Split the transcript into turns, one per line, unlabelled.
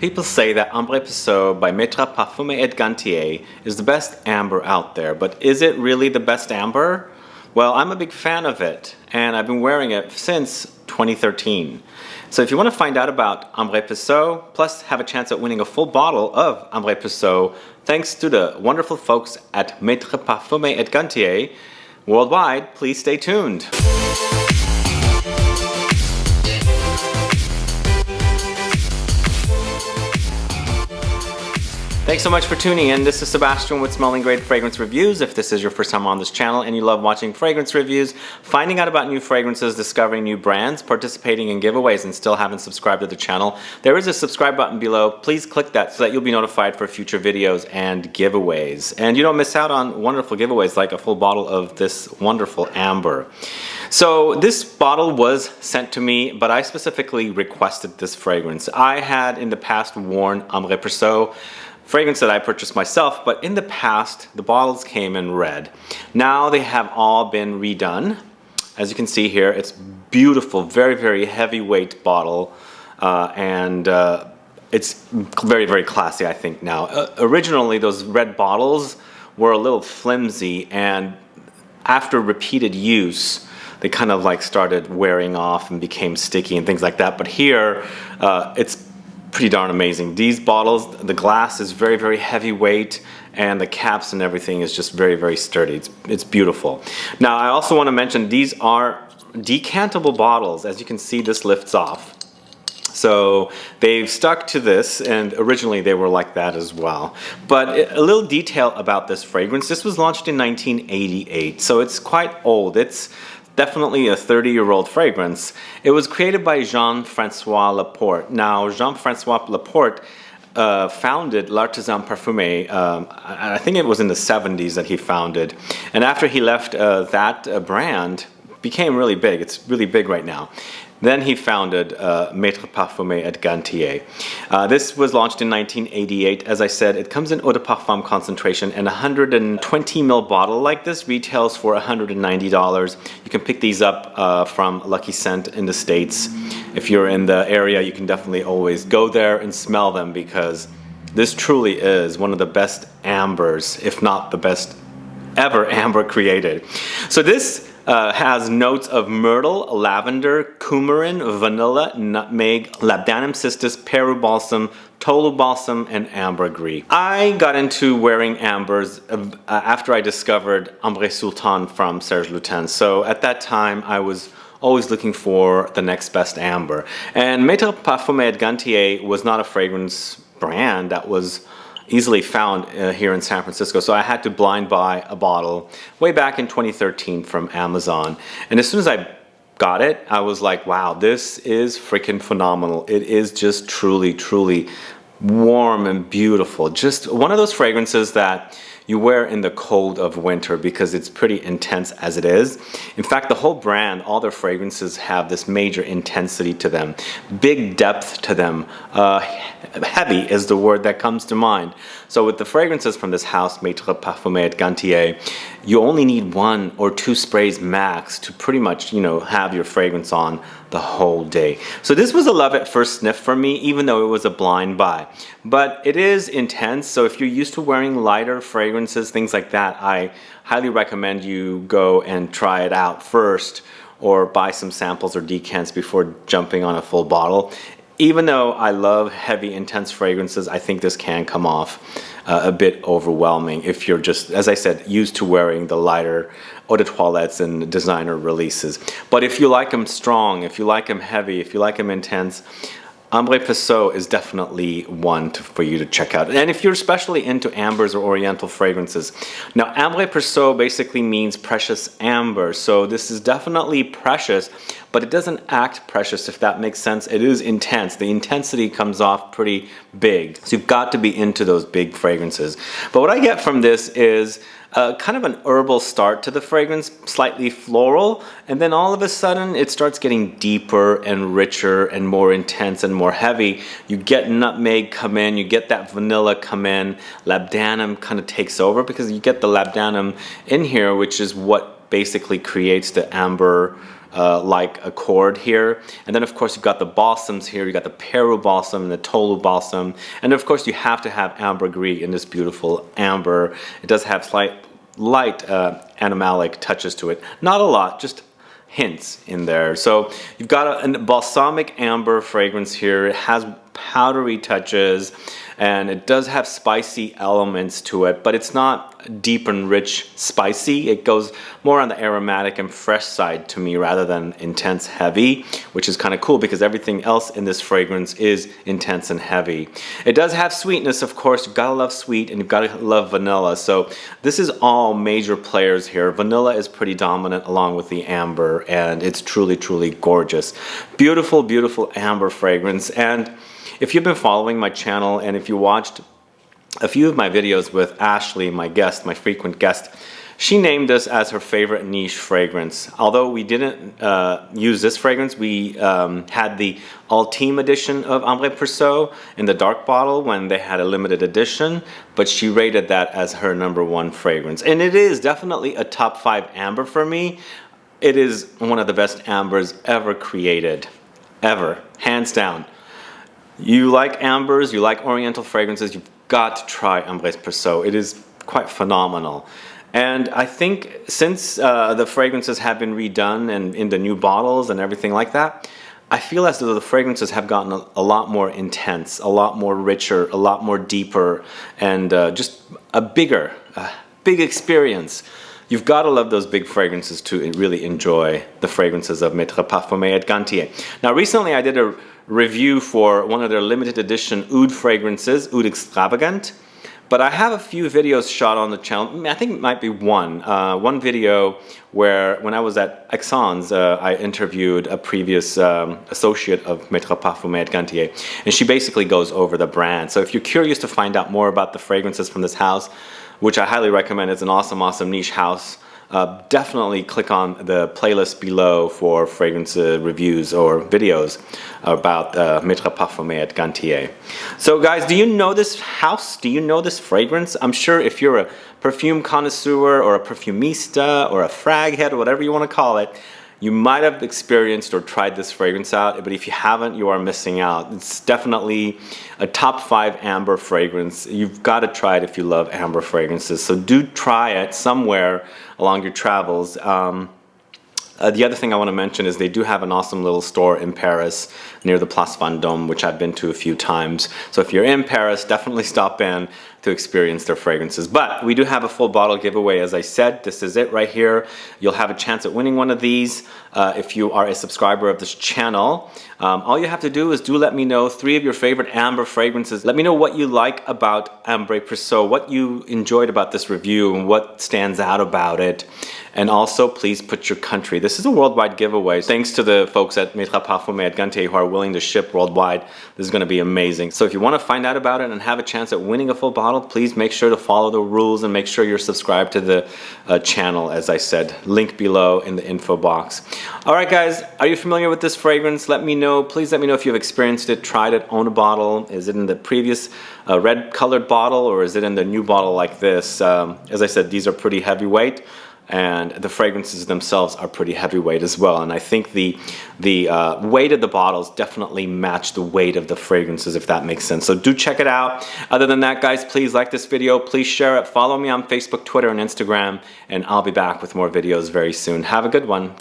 People say that Ambre Precieux by Maitre Parfumeur Et Gantier is the best amber out there, but is it really the best amber? Well, I'm a big fan of it, and I've been wearing it since 2013. So if you want to find out about Ambre Precieux, plus have a chance at winning a full bottle of Ambre Precieux, thanks to the wonderful folks at Maitre Parfumeur Et Gantier worldwide, please stay tuned. Thanks so much for tuning in. This is Sebastian with Smelling Great Fragrance Reviews. If this is your first time on this channel and you love watching fragrance reviews, finding out about new fragrances, discovering new brands, participating in giveaways, and still haven't subscribed to the channel, there is a subscribe button below. Please click that so that you'll be notified for future videos and giveaways. And you don't miss out on wonderful giveaways like a full bottle of this wonderful amber. So this bottle was sent to me, but I specifically requested this fragrance. I had in the past worn Ambre Precieux fragrance that I purchased myself, but in the past the bottles came in red. Now they have all been redone. As you can see here, it's beautiful, very, very heavyweight bottle, and it's very, very classy, I think now. Originally those red bottles were a little flimsy, and after repeated use they kind of like started wearing off and became sticky and things like that. But here it's pretty darn amazing. These bottles, the glass is very, very heavyweight, and the caps and everything is just very, very sturdy. It's beautiful. Now I also want to mention these are decantable bottles. As you can see, this lifts off. So they've stuck to this, and originally they were like that as well. But a little detail about this fragrance. This was launched in 1988, so it's quite old. It's definitely a 30-year-old fragrance. It was created by Jean-Francois Laporte. Now, Jean-Francois Laporte founded L'Artisan Parfumé, I think it was in the 70s that he founded. And after he left that brand, became really big. It's really big right now. Then he founded Maitre Parfumeur Et Gantier. This was launched in 1988. As I said, it comes in eau de parfum concentration, and a 120 ml bottle like this retails for $190. You can pick these up from Lucky Scent in the States. If you're in the area, you can definitely always go there and smell them, because this truly is one of the best ambers, if not the best ever amber created. So this has notes of myrtle, lavender, coumarin, vanilla, nutmeg, labdanum cistus, peru balsam, tolu balsam, and ambergris. I got into wearing ambers after I discovered Ambre Sultan from Serge Lutens. So at that time I was always looking for the next best amber. And Maitre Parfumeur Et Gantier was not a fragrance brand that was easily found here in San Francisco, so I had to blind buy a bottle way back in 2013 from Amazon. And as soon as I got it, I was like, wow, this is freaking phenomenal. It is just truly, truly warm and beautiful. Just one of those fragrances that you wear in the cold of winter, because it's pretty intense as it is. In fact, the whole brand, all their fragrances have this major intensity to them, big depth to them. Heavy is the word that comes to mind. So with the fragrances from this house, Maitre Parfumeur Et Gantier, you only need 1 or 2 sprays max to pretty much, have your fragrance on the whole day. So this was a love at first sniff for me, even though it was a blind buy. But it is intense, so if you're used to wearing lighter fragrances, things like that, I highly recommend you go and try it out first, or buy some samples or decants before jumping on a full bottle. Even though I love heavy, intense fragrances, I think this can come off a bit overwhelming if you're just, as I said, used to wearing the lighter eau de toilettes and designer releases. But if you like them strong, if you like them heavy, if you like them intense, Ambre Precieux is definitely one for you to check out. And if you're especially into ambers or oriental fragrances. Now, Ambre Precieux basically means precious amber. So this is definitely precious, but it doesn't act precious, if that makes sense. It is intense. The intensity comes off pretty big. So you've got to be into those big fragrances. But what I get from this is kind of an herbal start to the fragrance, slightly floral, and then all of a sudden it starts getting deeper and richer and more intense and more heavy. You get nutmeg come in, you get that vanilla come in, labdanum kind of takes over, because you get the labdanum in here, which is what basically creates the amber like accord here. And then of course you've got the balsams here. You got the Peru balsam and the Tolu balsam. And of course you have to have ambergris in this beautiful amber. It does have light animalic touches to it. Not a lot, just hints in there. So you've got a balsamic amber fragrance here. It has powdery touches and it does have spicy elements to it, but it's not deep and rich spicy. It goes more on the aromatic and fresh side to me rather than intense heavy, which is kind of cool because everything else in this fragrance is intense and heavy. It does have sweetness, of course. You've got to love sweet and you've got to love vanilla. So this is all major players here. Vanilla is pretty dominant along with the amber, and it's truly, truly gorgeous. Beautiful, beautiful amber fragrance. And if you've been following my channel and if you watched a few of my videos with Ashley, my guest, my frequent guest, she named this as her favorite niche fragrance. Although we didn't use this fragrance, we had the Ultime edition of Ambre Precieux in the dark bottle when they had a limited edition, but she rated that as her #1 fragrance. And it is definitely a top 5 amber for me. It is one of the best ambers ever created, ever, hands down. You like ambers, you like oriental fragrances, you've got to try Ambre Precieux. It is quite phenomenal. And I think since the fragrances have been redone and in the new bottles and everything like that, I feel as though the fragrances have gotten a lot more intense, a lot more richer, a lot more deeper, and just a big experience. You've got to love those big fragrances to really enjoy the fragrances of Maitre Parfumeur Et Gantier. Now recently I did a review for one of their limited edition oud fragrances, Oud Extravagant. But I have a few videos shot on the channel. I think it might be one video where when I was at Exxon's, I interviewed a previous associate of Maitre Parfumeur Et Gantier, and she basically goes over the brand. So if you're curious to find out more about the fragrances from this house, which I highly recommend, it's an awesome, awesome niche house, definitely click on the playlist below for fragrance reviews or videos about Maitre Parfumeur Et Gantier. So guys, do you know this house? Do you know this fragrance? I'm sure if you're a perfume connoisseur or a perfumista or a frag head or whatever you want to call it, you might have experienced or tried this fragrance out, but if you haven't, you are missing out. It's definitely a top 5 amber fragrance. You've got to try it if you love amber fragrances. So do try it somewhere along your travels. The other thing I want to mention is they do have an awesome little store in Paris near the Place Vendôme, which I've been to a few times. So if you're in Paris, definitely stop in to experience their fragrances. But we do have a full bottle giveaway, as I said. This is it right here. You'll have a chance at winning one of these if you are a subscriber of this channel. All you have to do is let me know 3 of your favorite amber fragrances. Let me know what you like about Ambre Precieux, what you enjoyed about this review, and what stands out about it. And also, please put your country. This is a worldwide giveaway. Thanks to the folks at Maitre Parfumeur Et Gantier who are willing to ship worldwide. This is going to be amazing. So if you want to find out about it and have a chance at winning a full bottle, please make sure to follow the rules and make sure you're subscribed to the channel, as I said. Link below in the info box. All right, guys, are you familiar with this fragrance? Let me know. Please let me know if you've experienced it, tried it, own a bottle. Is it in the previous red colored bottle or is it in the new bottle like this? As I said, these are pretty heavyweight. And the fragrances themselves are pretty heavyweight as well. And I think the weight of the bottles definitely match the weight of the fragrances, if that makes sense. So do check it out. Other than that, guys, please like this video. Please share it. Follow me on Facebook, Twitter, and Instagram. And I'll be back with more videos very soon. Have a good one.